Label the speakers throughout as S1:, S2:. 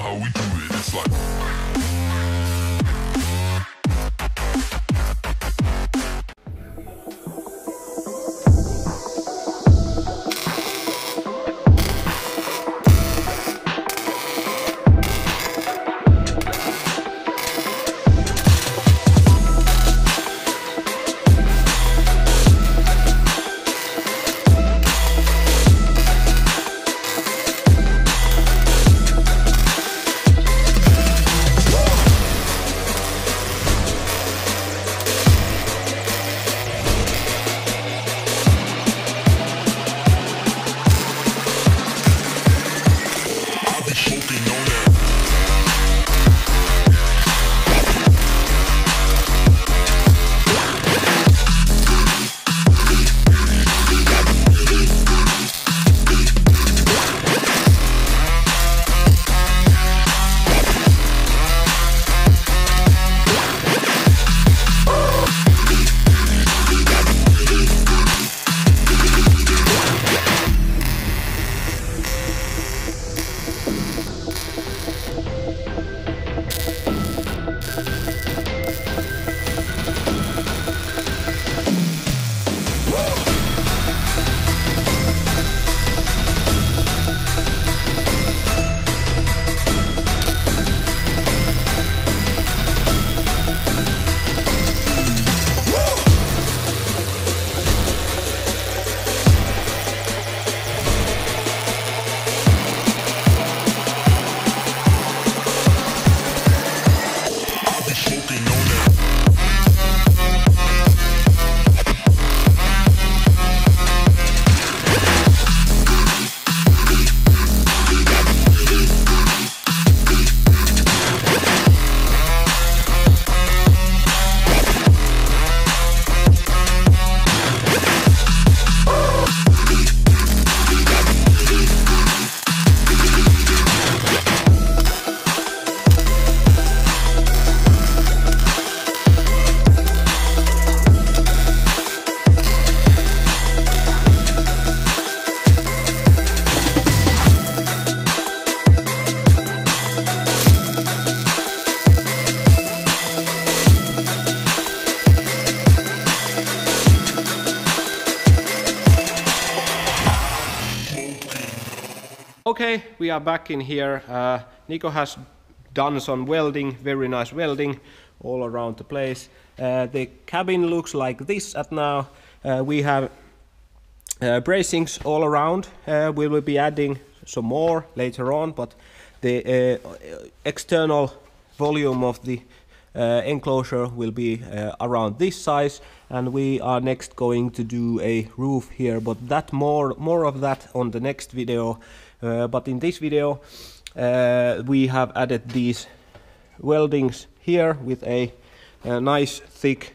S1: how we do it. It's like
S2: Okay, we are back in here. Nico has done some welding, very nice welding all around the place. The cabin looks like this at now. We have bracings all around. We will be adding some more later on, but the external volume of the enclosure will be around this size, and we are next going to do a roof here, but that more of that on the next video. But in this video we have added these weldings here with a nice thick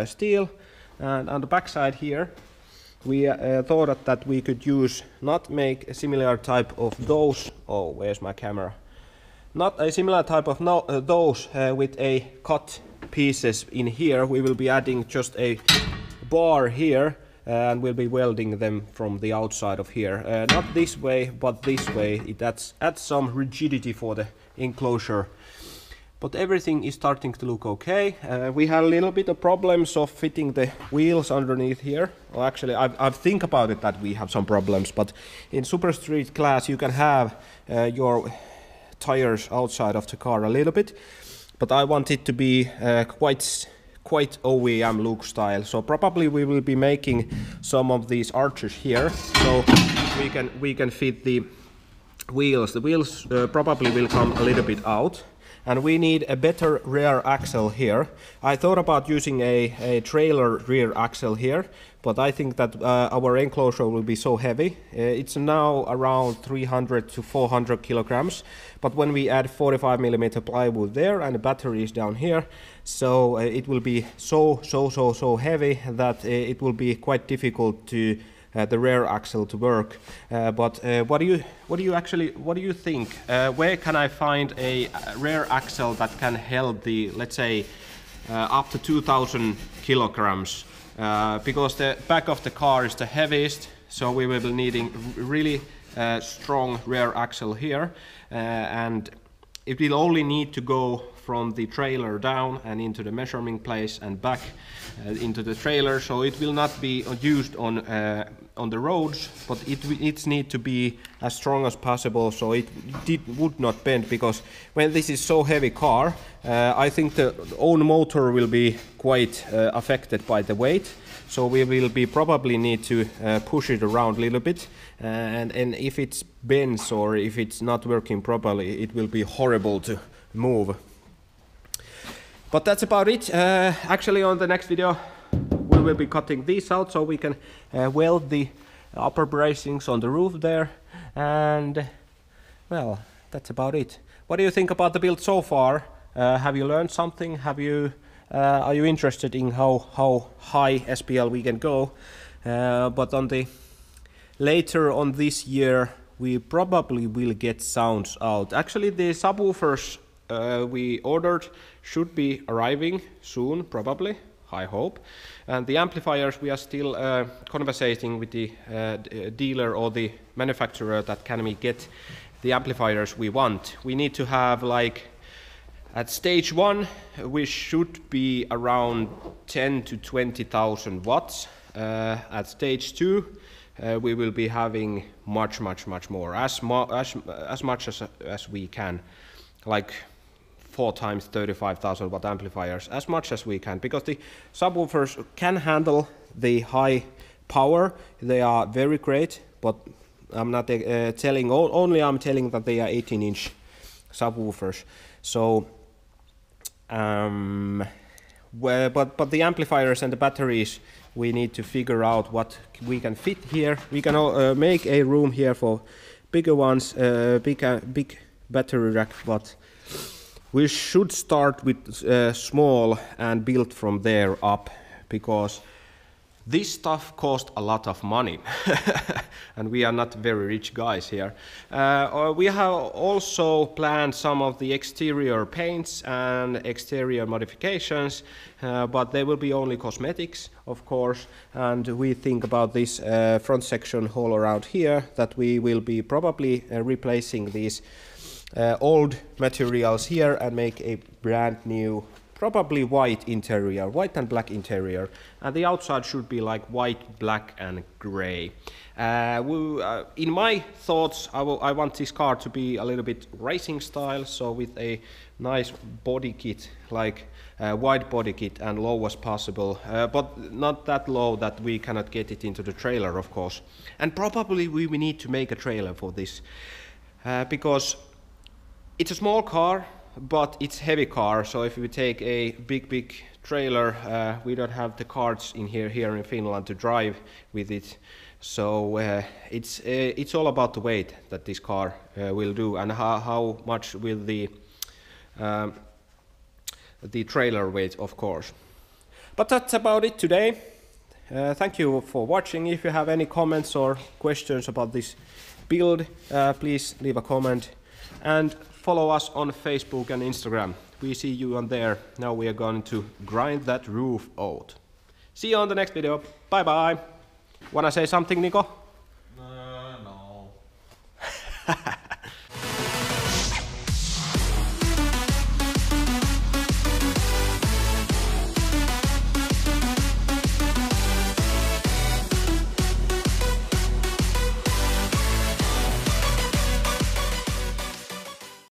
S2: steel, and on the back side here we thought that we could use, not make a similar type of those, oh where's my camera, not a similar type of those with a cut pieces in here. We will be adding just a bar here, and we'll be welding them from the outside of here. Not this way, but this way. It adds some rigidity for the enclosure. But everything is starting to look okay. We had a little bit of problems of fitting the wheels underneath here. Well, actually, I've think about it that we have some problems, but in Super Street class you can have your tires outside of the car a little bit. But I want it to be quite OEM look style, so probably we will be making some of these arches here, so we can fit the wheels. The wheels probably will come a little bit out, and we need a better rear axle here. I thought about using a trailer rear axle here, but I think that our enclosure will be so heavy. It's now around 300 to 400 kilograms, but when we add 45mm plywood there and the battery is down here, so it will be so heavy that it will be quite difficult to the rear axle to work. But what do you think? Where can I find a rear axle that can help the, let's say, up to 2000 kilograms? Because the back of the car is the heaviest, so we will be needing really strong rear axle here, and it will only need to go from the trailer down and into the measuring place and back into the trailer, so it will not be used on the roads, but it needs to be as strong as possible, so it would not bend, because when this is so heavy car, I think the own motor will be quite affected by the weight, so we will probably need to push it around a little bit, and if it bends or if it's not working properly, it will be horrible to move. But that's about it. Actually, on the next video we will be cutting these out so we can weld the upper bracings on the roof there, and well, that's about it. What do you think about the build so far? Have you learned something? Are you interested in how high SPL we can go? But later on this year we probably will get sounds out. Actually, the subwoofers we ordered should be arriving soon, probably, I hope. And the amplifiers, we are still conversating with the dealer or the manufacturer that can we get the amplifiers we want. We need to have, like, at stage 1 we should be around 10 to 20,000 watts. At stage 2 we will be having much more, as much as we can, like 4 times 35,000 watt amplifiers, as much as we can, because the subwoofers can handle the high power. They are very great, but I'm not telling, only I'm telling that they are 18-inch subwoofers. So but the amplifiers and the batteries, we need to figure out what we can fit here. We can make a room here for bigger ones, big battery rack, but we should start with small and build from there up, because this stuff costs a lot of money and we are not very rich guys here. We have also planned some of the exterior paints and exterior modifications, but they will be only cosmetics, of course, and we think about this front section all around here, that we will be probably replacing these old materials here and make a brand new, probably white interior, white and black interior, and the outside should be like white, black and gray. In my thoughts, I want this car to be a little bit racing style, so with a nice body kit, like wide body kit and low as possible, but not that low that we cannot get it into the trailer, of course. And probably we need to make a trailer for this, because it's a small car, but it's heavy car, so if we take a big trailer, we don't have the carts in here in Finland to drive with it. So it's all about the weight that this car will do, and how much will the trailer weight, of course. But that's about it today. Thank you for watching. If you have any comments or questions about this build, please leave a comment, and follow us on Facebook and Instagram. We see you on there. Now we are going to grind that roof out. See you on the next video. Bye bye. Wanna say something, Nico?